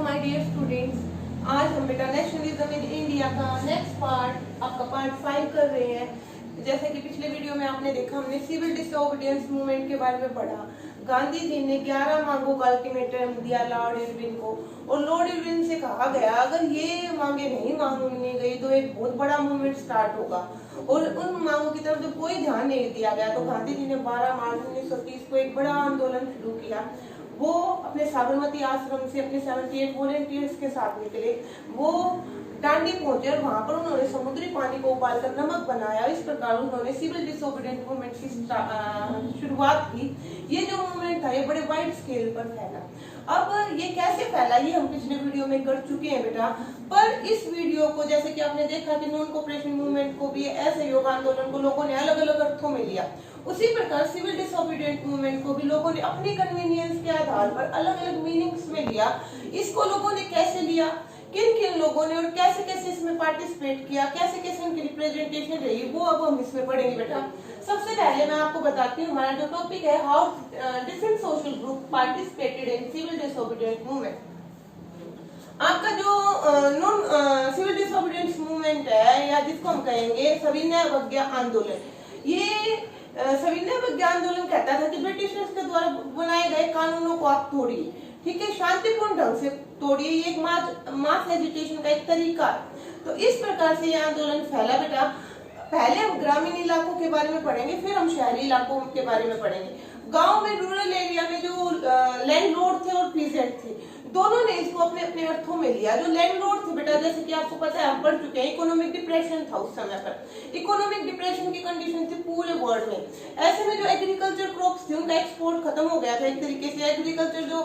My dear students, आज हम बेटा नेशनलिज्म इन इंडिया का नेक्स्ट पार्ट आपका पार्ट 5 कर रहे हैं। जैसे कि पिछले वीडियो में आपने देखा, हमने सिविल डिसोबीडियंस मूवमेंट के बारे में पढ़ा। गांधी जी ने 11 मांगों का अल्टीमेटम दिया लॉर्ड इरविन को, और लॉर्ड इरविन से कहा गया अगर ये मांगे नहीं मांगी गई तो एक बहुत बड़ा मूवमेंट स्टार्ट होगा। और उन मांगों की तरफ जब कोई ध्यान नहीं दिया गया तो गांधी जी ने 12 मार्च 1930 को एक बड़ा आंदोलन शुरू किया। वो अपने साबरमती आश्रम से अपने 78 वॉलेंटियर्स के साथ निकले। वो डांडी पहुंचे और वहां पर उन्होंने समुद्री पानी को उबालकर नमक बनाया। इस प्रकार उन्होंने सिविल डिसोबीडिएंट मूवमेंट की शुरुआत की। ये जो मूवमेंट था ये बड़े वाइड स्केल पर फैला। अब ये कैसे फैला ये हम पिछले वीडियो में कर चुके हैं बेटा, पर इस वीडियो को जैसे कि आपने देखा कि नॉन कोऑपरेशन मूवमेंट को भी, असहयोग आंदोलन को लोगों ने अलग अलग अर्थों में लिया, उसी प्रकार सिविल डिसोबीडिएंट मूवमेंट को भी लोगों ने अपनी कन्वीनियंस के आधार पर अलग अलग मीनिंग्स में लिया। इसको लोगों ने कैसे लिया, किन किन लोगों ने और कैसे कैसे इसमें पार्टिसिपेट किया, कैसे कैसे उनकी रिप्रेजेंटेशन रही, वो अब हम इसमें पढ़ेंगे बेटा। सबसे पहले मैं आपको बताती हूँ हमारा जो टॉपिक है, how different social group participated in civil disobedient movement. आपका जो नॉन सिविल डिसोबीडिएंस मूवमेंट है, या जिसको हम कहेंगे सविनय अवज्ञा आंदोलन, ये सविनय अवज्ञा आंदोलन कहता था कि ब्रिटिशर्स के द्वारा बनाए गए कानूनों को आप तोड़िए, ठीक है, शांतिपूर्ण ढंग से तोड़िए। ये एक मास एजिटेशन का एक तरीका है। तो इस प्रकार से ये आंदोलन फैला बेटा। पहले हम ग्रामीण इलाकों के बारे में पढ़ेंगे, फिर हम शहरी इलाकों के बारे में पढ़ेंगे। गांव में, रूरल एरिया में जो लैंडलॉर्ड थे और पीजेंट थे, दोनों ने इसको अपने अपने अर्थों में लिया। जो लैंडलॉर्ड थे बेटा, जैसे कि आपको पता है, हम पढ़ चुके हैं, इकोनॉमिक डिप्रेशन था उस समय पर। इकोनॉमिक डिप्रेशन की कंडीशन थी पूरे वर्ल्ड में। ऐसे में जो एग्रीकल्चर क्रॉप्स थे उनका एक्सपोर्ट खत्म हो गया था। एक तरीके से एग्रीकल्चर जो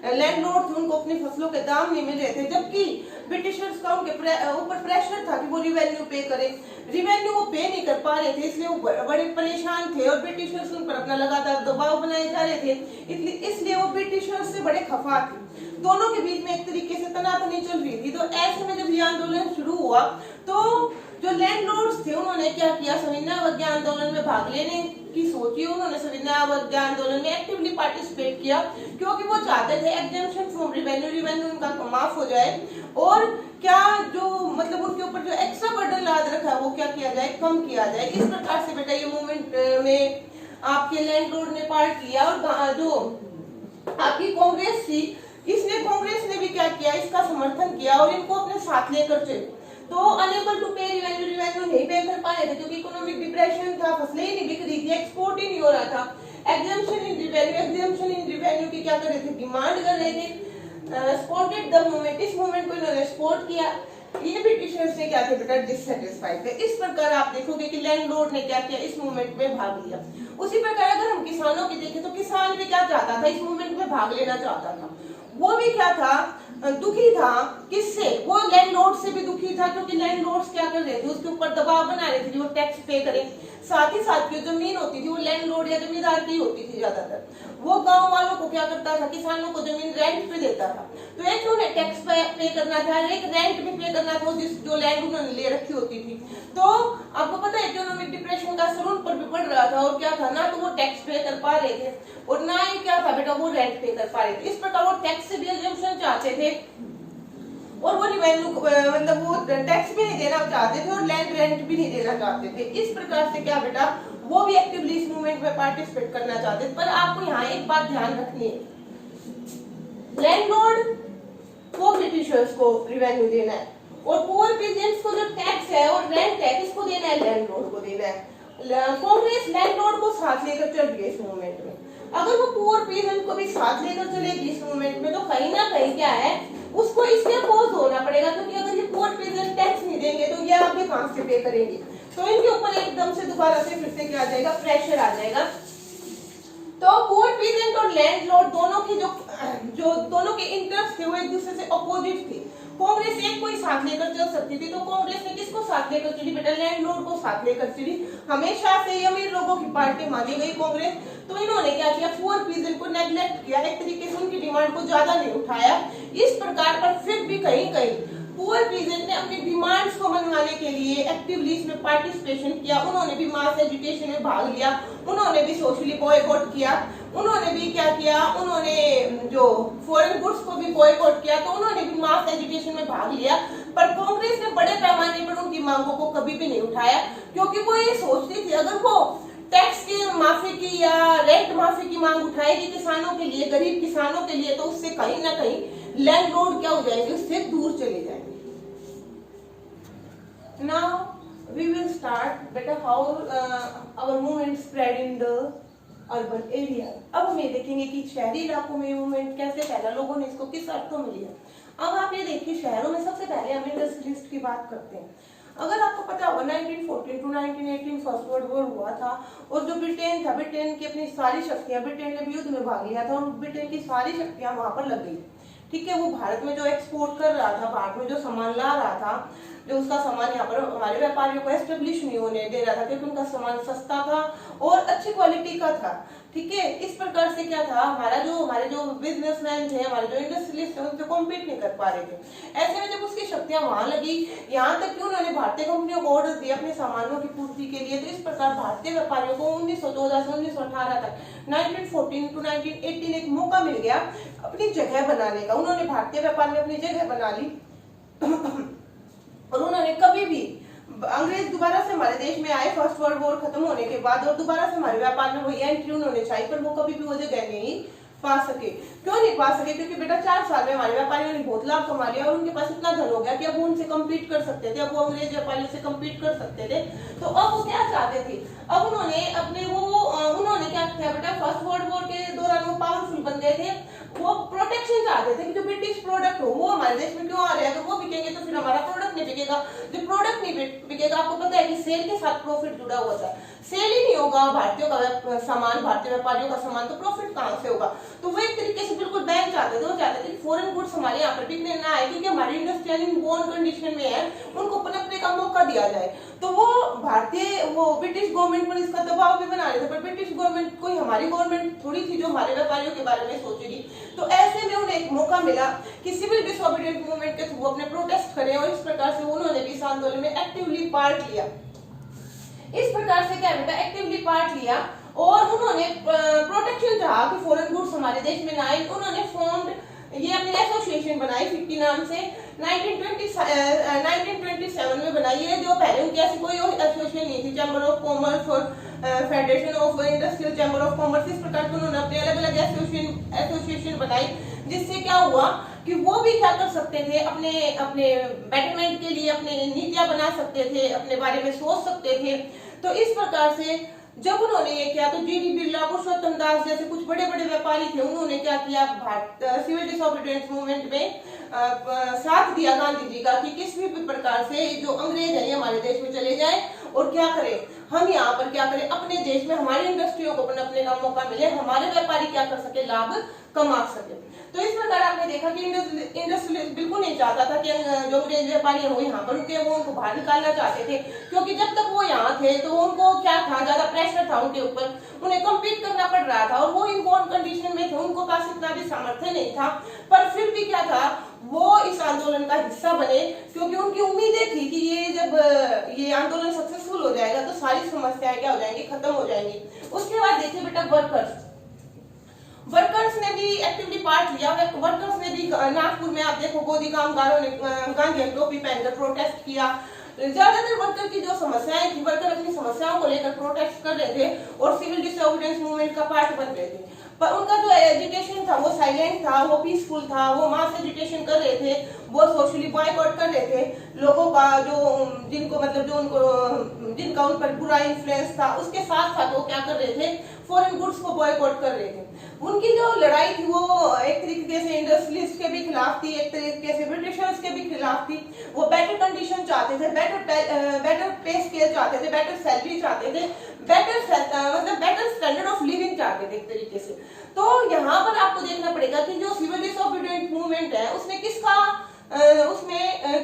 लैंडलॉर्ड थे उनको अपनी फसलों के दाम नहीं मिल रहे थे, जबकि ब्रिटिशर्स का उनके ऊपर प्रेशर था कि वो रिवेन्यू पे करें। रिवेन्यू वो पे नहीं कर पा रहे थे, इसलिए वो बड़े परेशान थे और ब्रिटिशर्स उन पर अपना लगातार दबाव बनाए जा रहे थे। इसलिए वो ब्रिटिशर्स से बड़े खफा थे। दोनों के बीच में एक तरीके से तनातनी चल रही थी। तो ऐसे में जब ये आंदोलन शुरू हुआ तो जो लैंडलॉर्ड्स थे उन्होंने क्या किया, सविनय अवज्ञा आंदोलन में भाग लेने की सोची। उन्होंने सविनय अवज्ञा आंदोलन में एक्टिवली पार्टिसिपेट किया, क्योंकि वो चाहते थे एग्जेम्पशन फ्रॉम रिवेन्यू उनका माफ हो जाए, और क्या जो मतलब उनके ऊपर जो एक्स्ट्रा बर्डन लाद रखा है वो क्या किया जाए, कम किया जाए। इस प्रकार से बेटा ये मूवमेंट में आपके लैंडलॉर्ड ने पार्ट लिया। और जो आपकी कांग्रेस थी, कांग्रेस ने भी क्या किया, इसका समर्थन किया और इनको अपने साथ लेकर चले। तो अनेबल टू पे रिवेन्यू नहीं पे कर पा रहे थे, क्योंकि इकोनॉमिक डिप्रेशन था, फसलें ही नहीं बिक रही थी, एक्सपोर्ट ही नहीं हो रहा था। एग्जेम्पशन इन रिवेन्यू की क्या कर रहे थे, डिमांड कर रहे थे। सपोर्टेड द मूवमेंट, इस मूवमेंट को इन्होंने सपोर्ट किया। ये ब्रिटिशर्स ने क्या थे बेटा, डिससैटिस्फाइड थे। इस प्रकार आप देखोगे कि लैंडलॉर्ड ने क्या किया, इस मूवमेंट में भाग लिया। उसी प्रकार अगर हम किसानों की देखें तो किसान भी क्या चाहता था, इस मूवमेंट में भाग लेना चाहता था। वो भी क्या था, दुखी था। किससे, वो लैंडलॉर्ड से भी दुखी था, क्योंकि लैंडलॉर्ड्स क्या कर रहे थे, उसके ऊपर दबाव बना रहे थे कि वो टैक्स पे करें। साथ ही साथ जो जमीन होती थी वो लैंडलॉर्ड या जमींदार की होती थी ज्यादातर। वो गांव वालों को क्या करता था, किसानों को जमीन रेंट पे देता था। तो एक तो उन्हें टैक्स पे करना था, एक रेंट भी पे करना था जो लैंड उन्होंने ले रखी होती थी। तो आपको पता है इकोनॉमिक डिप्रेशन का असर उन पर भी पड़ रहा था, और क्या था ना, तो वो टैक्स पे कर पा रहे थे और ना ही क्या था बेटा, वो रेंट पे कर पा रहे थे। इस प्रकार वो टैक्स से भी एग्जेम्पशन चाहते थे और वो रिवेन्यू मतलब वो टैक्स भी नहीं देना चाहते थे और लैंड रेंट भी नहीं देना चाहते थे। इस प्रकार से क्या बेटा, वो भी एक्टिवली इस मूवमेंट में पार्टिसिपेट करना चाहते थे। पर आपको यहाँ एक बात ध्यान रखनी है, लैंडलॉर्ड को ब्रिटिशर्स को रिवेन्यू देना है, और पुअर पीजेंट्स को जो टैक्स है और रेंट है किसको देना है, लैंडलॉर्ड को देना है। कांग्रेस लैंडलॉर्ड को साथ लेकर चल रही है इस मूवमेंट में। अगर वो पुअर पीजेंट को भी साथ लेकर चलेगी इस मूवमेंट में, तो कहीं ना कहीं क्या है, उसको इसके अपोज होना पड़ेगा, क्योंकि अगर ये पुअर पीजेंट टैक्स नहीं देंगे तो ये आगे कहां से पे करेंगे। तो इनके ऊपर एकदम से दोबारा से फिर से क्या आ जाएगा, प्रेशर आ जाएगा। तो पुअर पीजेंट और लैंडलॉर्ड दोनों के जो दोनों के इंटरेस्ट थे वो एक दूसरे से अपोजिट थे। कांग्रेस एक को ही साथ लेकर चल सकती थी, तो कांग्रेस ने किसको साथ लेकर चली बेटा, लैंडलॉर्ड को साथ लेकर चली। हमेशा से ही अमीर लोगों की पार्टी मानी गई कांग्रेस। तो इन्होंने क्या किया, पुअर पीजेंट को नेग्लेक्ट किया, एक तरीके से उनकी डिमांड को ज्यादा नहीं उठाया। इस प्रकार पर फिर भी कहीं कहीं पुअर पीजेंट ने अपनी डिमांड्स को मनवाने के लिए एक्टिवली इसमें पार्टिसिपेशन किया। उन्होंने भी मास एजुकेशन में भाग लिया, उन्होंने भी सोशली बॉयकॉट किया, उन्होंने भी क्या किया, उन्होंने जो फॉरेन गुड्स को भी बॉयकॉट किया, तो उन्होंने भी मास एजुटेशन में भाग लिया, पर कांग्रेस ने बड़े पैमाने पर उनकी मांगों को कभी भी नहीं उठाया, क्योंकि वो ये सोचती थी अगर वो टैक्स की माफी की या रेंट माफी की मांग उठाएगी किसानों के लिए, गरीब किसानों के लिए, तो उससे कहीं ना कहीं लैंड लॉर्ड क्या हो जाएंगे, उससे दूर चले जाएंगे। नाउ वी विल स्टार्ट बेटा how our movement spread in the urban area. अब हम ये देखेंगे कि शहरी इलाकों में मूवमेंट कैसे फैला, लोगों ने इसको किस अर्थों में लिया। अब आप ये देखिए शहरों में सबसे पहले हम इंडस्ट्रियलिस्ट की बात करते हैं। अगर आपको पता होगा 1914 टू 1918 फर्स्ट वर्ल्ड वॉर हुआ था, और जो ब्रिटेन था, ब्रिटेन की अपनी सारी शक्तियां, ब्रिटेन ने भी युद्ध में भाग लिया था और ब्रिटेन की सारी शक्तियां वहां पर लग गई। ठीक है, वो भारत में जो एक्सपोर्ट कर रहा था, भारत में जो सामान ला रहा था, जो उसका सामान यहाँ पर हमारे व्यापारियों को एस्टेब्लिश नहीं होने दे रहा था, क्योंकि उनका सामान सस्ता था और अच्छी क्वालिटी का था। ठीक है, इस प्रकार से क्या था, हमारे जो बिजनेसमैन थे, हमारे जो इंडस्ट्रियलिस्ट थे, उनसे कॉम्पीट नहीं कर पा रहे थे। ऐसे में जब उसकी शक्तियां वहां लगी, यहाँ तक कि उन्होंने भारतीय कंपनियों को ऑर्डर दिए अपने सामानों की पूर्ति के लिए, तो इस प्रकार भारतीय व्यापारियों को 1914 से 1918 तक 1914 टू 1918 एक मौका मिल गया अपनी जगह बनाने का। उन्होंने भारतीय व्यापार में अपनी जगह बना ली और उन्होंने कभी भी अंग्रेज दोबारा से हमारे देश में आए फर्स्ट वर्ल्ड वॉर खत्म होने के बाद, और दोबारा से हमारे व्यापार में वही एंट्री उन्होंने चाहिए, पर वो कभी भी वो जगह नहीं पा सके। क्यों नहीं पा सके? क्योंकि बेटा 4 साल में हमारे व्यापारियों ने बहुत लाभ कमा लिया और उनके पास इतना धन हो गया कि अब वो उनसे कम्पीट कर सकते थे, अब वो अंग्रेज व्यापारियों से कम्पीट कर सकते थे। तो अब वो क्या चाहते थे, अब उन्होंने क्या किया बेटा, फर्स्ट वर्ल्ड वॉर के दौरान वो पावरफुल बन गए थे, वो प्रोटेक्शन चाहते थे कि जो ब्रिटिश प्रोडक्ट हो वो हमारे देश में क्यों आ रहे हैं, अगर वो बिकेंगे तो फिर हमारा प्रोडक्ट नहीं बिकेगा। जो प्रोडक्ट नहीं बिकेगा, आपको पता है कि सेल के साथ प्रॉफिट जुड़ा हुआ था, सेल ही नहीं होगा भारतीयों का सामान, भारतीय व्यापारियों का सामान, तो प्रॉफिट कहां से होगा। तो वो एक तरीके से बिल्कुल बैंक चाहते थे, वो चाहते थे कि फॉरेन गुड्स हमारे यहाँ पर बिकने ना आए, क्योंकि हमारी इंडस्ट्रियल इन बोन कंडीशन में है, उनको पनपने का मौका दिया जाए। तो वो ब्रिटिश गवर्नमेंट पर इसका दबाव भी बना रहे थे, पर ब्रिटिश गवर्नमेंट कोई हमारी गवर्नमेंट थोड़ी थी जो हमारे व्यापारियों के बारे में सोचेगी। तो ऐसे में उन्हें एक मौका मिला कि सिविल डिसोबीडिएंट मूवमेंट के थ्रू अपने प्रोटेस्ट करें, और इस प्रकार से उन्होंने भी इस आंदोलन में एक्टिवली पार्ट लिया। इस प्रकार से क्या बेटा, एक्टिवली पार्ट लिया और उन्होंने प्रोटेक्शन चाहा कि फॉरेन गुड्स हमारे देश में ना आए। उन्होंने फॉर्म्ड ये अपनी एसोसिएशन बनाई 50 नाम से, 1927 में बनाई है, जो पहले उनकी ऐसी कोई एसोसिएशन नहीं थी, चैम्बर ऑफ कॉमर्स और federation of industrial chamber of commerce, इस प्रकार के उन्होंने अपने अलग अलग एसोसिएशन बनाई, जिससे क्या हुआ कि वो भी क्या कर सकते थे, अपने बेटरमेंट के लिए अपने नीतियां बना सकते थे, अपने बारे में सोच सकते थे। तो इस प्रकार से जब उन्होंने ये किया तो जीडी बिरला, पुरुषोत्तम दास जैसे कुछ बड़े बड़े व्यापारी थे, उन्होंने क्या किया, सिविल डिसोबीडिएंस मूवमेंट में साथ दिया गांधी जी का कि किसी भी प्रकार से जो अंग्रेज है हमारे देश में चले जाएं और क्या करें, हम यहाँ पर क्या करें, अपने देश में हमारी इंडस्ट्रियों को अपने का मौका मिले, हमारे व्यापारी क्या कर सके, लाभ कमा सके। तो इस प्रकार आपने देखा कि इंडस्ट्रियलिस्ट बिल्कुल नहीं चाहता था कि जो अंग्रेज व्यापारी है वो यहाँ पर रुके, वो उनको बाहर निकालना चाहते थे, क्योंकि जब तक वो यहाँ थे तो उनको क्या था, ज्यादा प्रेशर था उनके ऊपर, उन्हें कम्पीट करना पड़ रहा था और वो इनबोर्न कंडीशन में थे, उनको पास इतना भी सामर्थ्य नहीं था। पर फिर भी क्या था, वो इस आंदोलन का हिस्सा बने, क्योंकि उनकी उम्मीदें थी कि ये जब ये आंदोलन सक्सेसफुल हो जाएगा तो सारी समस्याएं क्या हो जाएंगी, खत्म हो जाएंगी। उसके बाद देखिए बेटा वर्कर्स ने भी एक्टिवली पार्ट लिया। वर्कर्स ने भी नागपुर में आप देखो गोदी कामगारों ने गांधी टोपी पहनकर प्रोटेस्ट किया। ज्यादातर वर्कर की जो समस्याएं थी, वर्कर अपनी समस्याओं को लेकर प्रोटेस्ट कर रहे थे और सिविल डिसोबीडिएंस मूवमेंट का पार्ट बन रहे थे। पर उनका जो एजुटेशन था वो साइलेंट था, वो पीसफुल था, वो मास एजुकेशन कर रहे थे, वो सोशली बॉयकॉट कर रहे थे लोगों का, जिनका उन पर बुरा इन्फ्लुएंस था। उसके साथ साथ वो क्या कर रहे थे, फॉरेन गुड्स को बॉयकॉट कर रहे थे। उनकी जो लड़ाई थी वो एक तरीके से इंडस्ट्रियलिस्ट के भी खिलाफ थी, एक तरीके से ब्रिटिशर्स के भी खिलाफ थी। वो बेटर कंडीशन चाहते थे, बेटर पे स्केल चाहते थे, बेटर सैलरी चाहते थे, बेटर स्टैंडर्ड ऑफ लिविंग चाहते थे एक तरीके से। तो यहाँ पर आपको देखना पड़ेगा कि जो सिविल डिसोबीडिएंट मूवमेंट है उसमें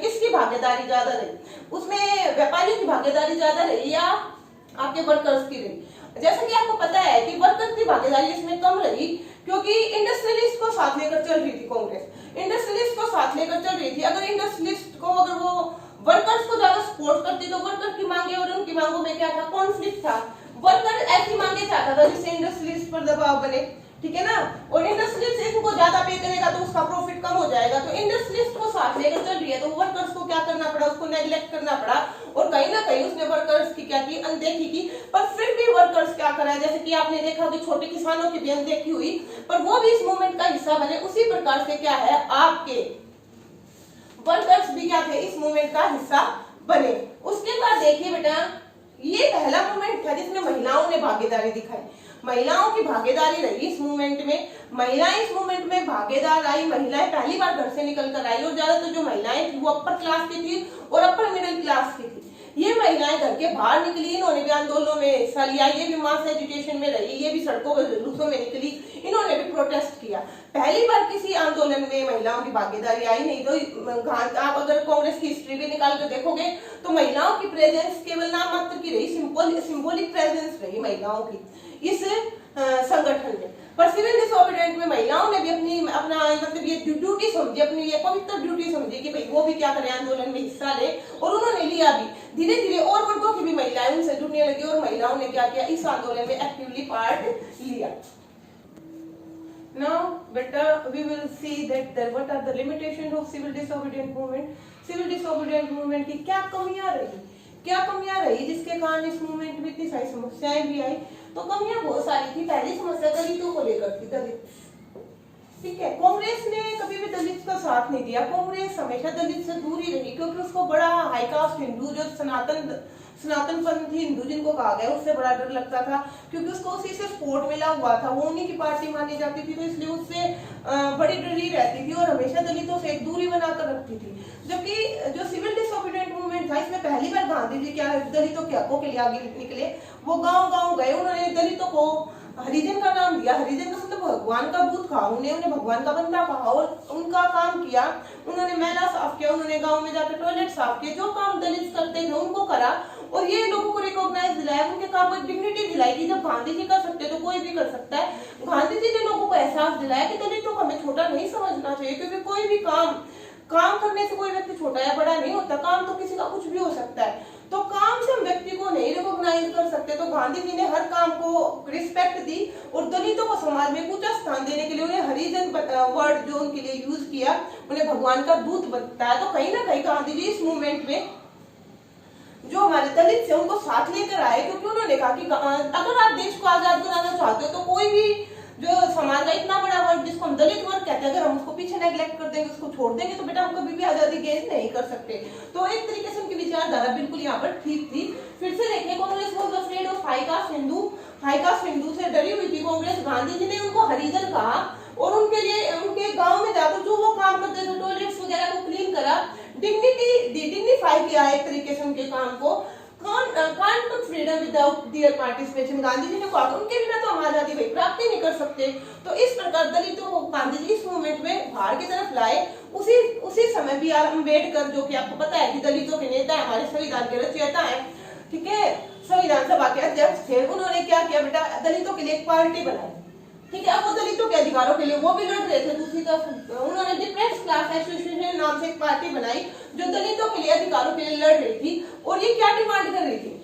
किसकी भागीदारी ज्यादा रही, उसमें व्यापारियों की भागीदारी ज्यादा रही या आपके वर्कर्स की रही। जैसा कि आपको पता है कि वर्कर्स की भागीदारी इसमें कम रही, क्योंकि इंडस्ट्रियलिस्ट को साथ लेकर चल रही थी कांग्रेस, इंडस्ट्रियलिस्ट को साथ लेकर चल रही थी। अगर वो वर्कर्स को ज्यादा सपोर्ट करती तो वर्कर की मांगे और उनकी मांगों में क्या था, कॉन्फ्लिक्ट था। वर्कर ऐसी मांगे चाहता था जिससे इंडस्ट्रियलिस्ट पर दबाव बने, ठीक है ना, और इंडस्ट्रियलिस्ट इनको ज्यादा पे करेगा तो उसका प्रॉफिट कम हो जाएगा। तो इंडस्ट्रियलिस्ट को साथ लेकर चल रही है, तो वर्कर्स को क्या करना पड़ा, उसको नेग्लेक्ट करना पड़ा और कहीं ना कहीं उसने वर्कर्स की क्या की, अनदेखी की। पर फिर भी वर्कर्स क्या करा, जैसे कि आपने देखा कि छोटे किसानों की भी अनदेखी हुई, पर वो भी इस मूवमेंट का हिस्सा बने। उसी प्रकार से क्या है, आपके वर्कर्स भी क्या थे, इस मूवमेंट का हिस्सा बने। उसके बाद देखिए बेटा, ये पहला मूवमेंट था जिसमें महिलाओं ने भागीदारी दिखाई। महिलाओं की भागीदारी रही इस मूवमेंट में, महिलाएं इस मूवमेंट में भागीदार आई। महिलाएं पहली बार घर से निकल कर आई और ज्यादातर जो महिलाएं थी वो अपर क्लास की थी और अपर मिडिल क्लास की थी। ये महिलाएं घर के बाहर निकली, इन्होंने भी आंदोलनों में हिस्सा लिया, ये भी मास एजुटेशन में रही, ये भी सड़कों पर जुलूसों में निकली, इन्होंने भी प्रोटेस्ट किया। पहली बार किसी आंदोलन में महिलाओं की भागीदारी आई। नहीं तो आप अगर कांग्रेस की हिस्ट्री भी निकाल कर देखोगे तो महिलाओं की प्रेजेंस केवल नाम मात्र की रही, सिंबॉलिक प्रेजेंस रही महिलाओं की इस संगठन में। पर सिविल डिसोबीडिएंट में महिलाओं ने भी अपना मतलब ये ड्यूटी समझी, अपनी ये पवित्र ड्यूटी समझी कि भाई वो भी क्या करें, आंदोलन में हिस्सा ले, और उन्होंने लिया भी। धीरे धीरे और वर्गों की भी महिलाएं उनसे जुड़ने लगी और महिलाओं ने क्या किया, इस आंदोलन में एक्टिवली पार्ट लिया। Now, better we will see that what are the limitations of civil disobedient movement. Civil disobedient movement की क्या कमियां रही जिसके कारण इस मूवमेंट में इतनी सारी समस्याएं भी आई। तो कमियां बहुत सारी थी। पहली समस्या दलितों को लेकर थी। दलित, ठीक है, कांग्रेस ने कभी भी दलित का साथ नहीं दिया। कांग्रेस हमेशा दलित से दूर ही रही, क्योंकि उसको बड़ा हाई कास्ट हिंदू, जो सनातनपंथी हिंदू जिनको कहा गया, उससे बड़ा डर लगता था, क्योंकि उसको उसी से सपोर्ट मिला हुआ था, वो उन्हीं की पार्टी मानी जाती थी, तो इसलिए उससे बड़ी डरी रहती थी और हमेशा दलितों से एक दूरी बनाकर रखती थी। जबकि जो सिविल डिसोबीडिएंट मूवमेंट था, इसमें पहली बार गांधी जी क्या दलितों के हकों के लिए आगे निकले। वो गाँव गाँव गए, उन्होंने दलितों को हरिजन का नाम दिया। हरिजन का मतलब भगवान का दूत कहा, उन्हें भगवान का बंदा कहा और उनका काम किया। उन्होंने मैला साफ किया, उन्होंने गांव में जाकर टॉयलेट साफ किए, जो काम दलित करते थे उनको करा और ये लोगों को रिकॉग्नाइज दिलाया, उनके काम को डिग्निटी दिलाई कि जब गांधी जी कर सकते तो कोई भी कर सकता है। गांधी जी ने लोगों को एहसास दिलाया कि दलितों को हमें छोटा नहीं समझना चाहिए, क्योंकि कोई भी काम करने से कोई व्यक्ति छोटा या बड़ा नहीं होता। काम तो किसी का कुछ भी हो सकता है, तो काम से हम व्यक्ति को नहीं रिकॉग्नाइज कर सकते। तो गांधी जी ने हर काम को रिस्पेक्ट दी और दलितों को समाज में ऊंचा स्थान देने के लिए उन्हें हरिजन वर्ड जो उनके लिए यूज किया, उन्हें भगवान का दूत बताया। तो कहीं ना कहीं गांधी जी इस मूवमेंट में जो हमारे दलित थे उनको साथ लेकर आए, क्योंकि उन्होंने कहा कि अगर आप देश को आजाद कराना चाहते हो तो कोई भी जो समाज का इतना बड़ा वर्ग जिसको हम दलित वर्ग कहते हैं, अगर हम उसको पीछे नेग्लेक्ट कर देंगे, उसको छोड़ देंगे, तो बेटा हम कभी भी आजादी गेन नहीं कर सकते। तो एक तरीके से उनकी विचारधारा बिल्कुल यहाँ पर ठीक थी। फिर से देखिए, Congress was afraid of high cast Hindu से डरी हुई थी कांग्रेस। गांधी जी ने उनको हरिजन कहा और उनके लिए उनके गाँव में जाकर जो वो काम करते थे, टॉयलेट्स वगैरह को क्लीन करा, डिग्निफाई किया एक तरीके से उनके काम को। can't put freedom without their participation। Gandhi ji ने कहा उनके बिना तो हम आजादी भाई प्राप्त ही नहीं कर सकते। तो इस प्रकार दलितों को गांधी जी इस मूवमेंट में बाहर की तरफ लाए। उसी समय बी आर अम्बेडकर, जो कि आपको पता है कि दलितों के नेता है, हमारे संविधान के रचयिता है, ठीक है, संविधान सभा के अध्यक्ष थे, उन्होंने क्या किया बेटा, दलितों के लिए एक पार्टी बनाई, ठीक है। अब वो दलितों के अधिकारों के लिए वो भी लड़ रहे थे। दूसरी तरफ उन्होंने डिप्रेस्ड क्लास एसोसिएशन नाम से एक पार्टी बनाई जो दलितों के लिए अधिकारों के लिए लड़ रही थी। और ये क्या डिमांड कर रही थी,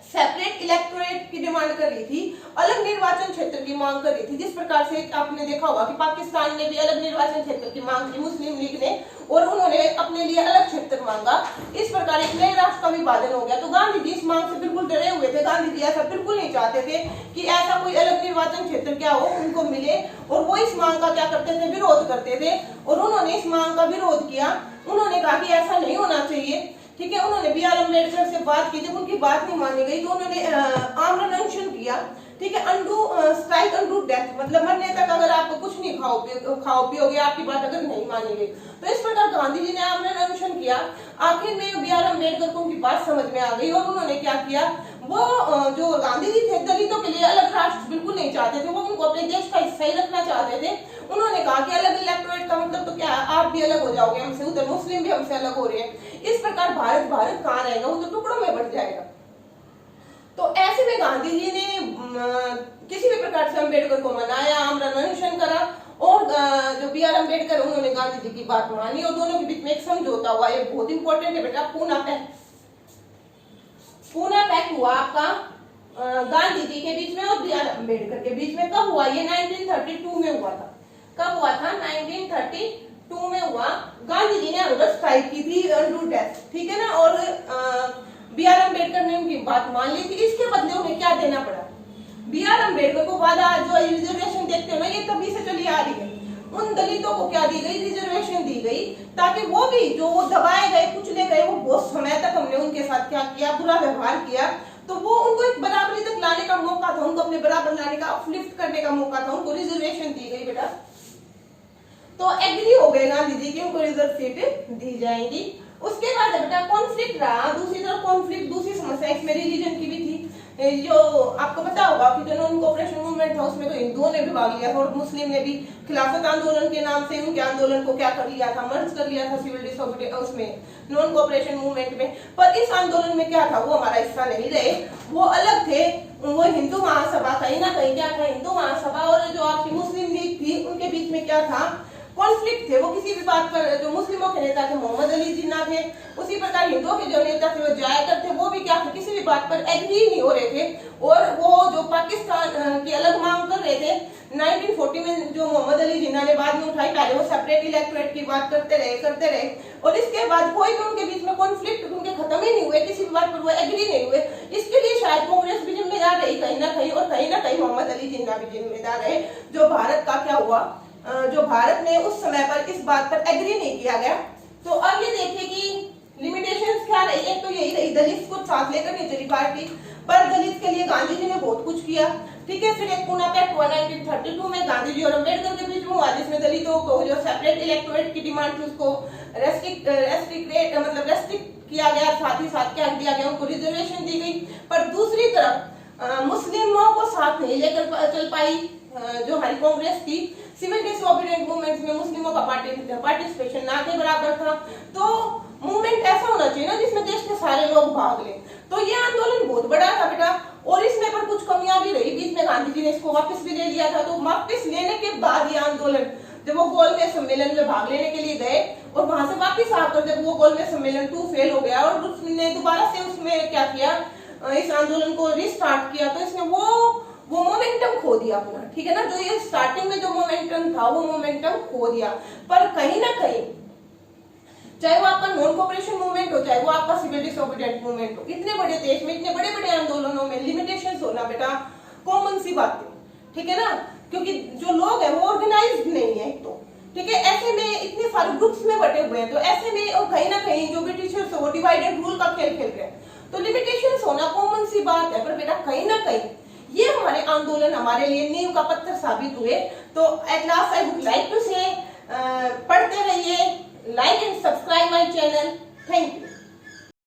सेपरेट इलेक्टोरेट की डिमांड कर रही थी, अलग निर्वाचन क्षेत्र की मांग कर रही थी। जिस प्रकार से आपने देखा होगा कि पाकिस्तान ने भी अलग निर्वाचन क्षेत्र की मांग की, मुस्लिम लीग ने, और उन्होंने अपने लिए अलग क्षेत्र मांगा। इस प्रकार एक नए राष्ट्र का विभाजन हो गया। तो गांधी जी इस मांग से बिल्कुल डरे हुए थे। गांधी जी ऐसा बिल्कुल नहीं चाहते थे कि ऐसा कोई अलग निर्वाचन क्षेत्र क्या हो, उनको मिले, और वो इस मांग का क्या करते थे, विरोध करते थे। और उन्होंने इस मांग का विरोध किया। उन्होंने कहा कि ऐसा नहीं होना चाहिए, ठीक है। उन्होंने बी आर अम्बेडकर से बात की, जब उनकी बात नहीं मानी गई तो उन्होंने आमरण अनशन किया, ठीक है। स्ट्राइक अंडू डेथ, मतलब मरने तक अगर आप कुछ नहीं खाओ पियोगे, आपकी बात अगर नहीं मानी गई। तो इस प्रकार गांधी जी ने आमरण अनशन किया। आखिर में बी आर अम्बेडकर को उनकी बात समझ में आ गई और उन्होंने क्या किया, वो जो गांधी जी थे दलितों के लिए अलग राष्ट्र बिल्कुल नहीं चाहते थे, वो उनको अपने देश का हिस्सा ही रखना चाहते थे। उन्होंने कहा कि अलग इलेक्टोरेट का मतलब तो क्या, आप भी अलग हो जाओगे हमसे, उधर मुस्लिम भी हमसे अलग हो रहे हैं। इस प्रकार भारत कहाँ रहेगा, वो तो टुकड़ों में बट जाएगा। तो ऐसे में गांधी जी ने किसी भी प्रकार से अम्बेडकर को मनाया, आमरण अनशन करा, और जो बी आर अम्बेडकर उन्होंने गांधी जी की बात मानी, और दोनों के बीच में एक समझौता हुआ। ये बहुत इंपॉर्टेंट है बेटा, पूना पैक्ट हुआ आपका गांधी जी के बीच में और बी आर अम्बेडकर के बीच में। कब हुआ ये? 1932 में हुआ था। कब हुआ था? 1932 में हुआ, गांधी जी ने हंगर स्ट्राइक की थी अंडर डेथ, ठीक है ना, और बी.आर. अम्बेडकर ने उनकी बात मान ली थी। इसके बदले उन्हें क्या देना पड़ा? बी.आर. अम्बेडकर को वादा, जो रिजर्वेशन देखते हो ना, ये तभी से चली आ रही है। उन दलितों को क्या दी गई? रिजर्वेशन दी गई, ताकि वो भी जो दबाए गए, कुचले गए, वो बहुत समय तक हमने उनके साथ क्या किया? बुरा व्यवहार किया। तो वो उनको एक बराबरी तक लाने का मौका था, उनको अपने बराबर लाने का, अपलिफ्ट करने का मौका था, उनको रिजर्वेशन दी गई बेटा। तो एग्री हो गए गांधी जी की, उनको रिजर्व सीट दी जाएंगी। उसके बाद बेटा कॉन्फ्लिक्ट रहा, दूसरी तरफ कॉन्फ्लिक्ट, दूसरी समस्या इसमें रिलीजन की भी थी। जो आपको पता होगा कि जो नॉन कोऑपरेशन मूवमेंट था, उसमें तो हिंदुओं ने भी भाग लिया था और मुस्लिम ने भी खिलाफत आंदोलन के नाम से उनके आंदोलन को क्या कर लिया था? मर्ज कर लिया था सिविल डिसोबीडियंस उसमें, नॉन कोऑपरेशन मूवमेंट में। पर इस आंदोलन में क्या था? वो हमारा हिस्सा नहीं रहे, वो अलग थे। वो हिंदू महासभा, कहीं ना कहीं क्या था? हिंदू महासभा और जो आपकी मुस्लिम लीग थी, उनके बीच में क्या था? कॉन्फ्लिक्ट थे। वो किसी भी बात पर, जो मुस्लिमों के नेता थे मोहम्मद अली जिन्ना थे, उसी प्रकार हिंदुओं के जो नेता थे वो जायकर थे, वो भी क्या थे? किसी भी बात पर एग्री नहीं हो रहे थे। और वो जो पाकिस्तान की अलग मांग कर रहे थे 1940 में, जो मोहम्मद अली जिन्ना ने बाद में उठाई, पहले वो सेपरेट इलेक्टोरेट की बात करते रहे, और इसके बाद कोई भी उनके बीच में कॉन्फ्लिक्ट उनके खत्म ही नहीं हुए, किसी भी बात पर वो एग्री नहीं हुए। इसके लिए शायद कांग्रेस भी जिम्मेदार रही कहीं ना कहीं, और कहीं ना कहीं मोहम्मद अली जिन्ना भी जिम्मेदार रहे। जो भारत का क्या हुआ, जो भारत ने उस समय पर इस बात पर एग्री नहीं किया गया। तो अब ये देखिए कि लिमिटेशंस क्या रही। एक तो यही रही, दलित को साथ लेकर नहीं चली पार्टी, पर दलित के लिए गांधी जी ने बहुत कुछ किया, ठीक है। फिर एक पूना पैक्ट हुआ 1932 में गांधी जी और अम्बेडकर के बीच में हुआ, जिसमें दलितों को जो सेपरेट इलेक्टोरेट की डिमांड थी उसको रेस्ट्रिक्ट किया गया, साथ ही साथ क्या दिया गया? उनको रिजर्वेशन दी गई। पर दूसरी तरफ मुस्लिमों को साथ नहीं लेकर चल पाई जो हमारी कांग्रेस थी। सिविल डिसोबीडिएंट मूवमेंट में मुस्लिमों का पार्टिसिपेशन ना के बराबर था। तो मूवमेंट ऐसा होना चाहिए ना जिसमें देश के सारे लोग भाग लें। तो ये आंदोलन बहुत बड़ा था बेटा, और इसमें पर कुछ कमियां भी रही। बीच में गांधी जी ने इसको वापस भी ले लिया था। तो वापस लेने के बाद ये आंदोलन, जब वो गोलमेज सम्मेलन में भाग लेने के लिए गए और वहां से वापस आकर जब वो गोलमेज सम्मेलन 2 फेल हो गया और उसने दोबारा से उसमें क्या किया, इस आंदोलन को रिस्टार्ट किया, तो इसने वो मोमेंटम खो दिया अपना, ठीक है ना। जो ये स्टार्टिंग में जो मोमेंटम था, वो मोमेंटम खो दिया। पर कहीं ना कहीं, चाहे वो आपका नॉन कोऑपरेशन मूवमेंट हो, चाहे वो आपका सिविल डिसोबीडिएंट मूवमेंट हो, इतने बड़े देश में इतने बड़े बड़े आंदोलनों में लिमिटेशंस होना बेटा कॉमन सी बात है, ठीक है ना। क्योंकि जो लोग हैं वो ऑर्गेनाइज्ड नहीं है, तो ठीक है, ऐसे में इतने सारे ग्रुप्स में बटे हुए हैं। तो ऐसे में और कहीं ना कहीं जो ब्रिटिशर्स वो डिवाइडेड रूल का खेल खेल रहे हैं, तो लिमिटेशंस होना कॉमन सी बात है। पर बेटा कहीं ना कहीं ये हमारे आंदोलन हमारे लिए नींव का पत्थर साबित हुए। तो at last I would like to say पढ़ते रहिए, like and subscribe my channel. Thank you.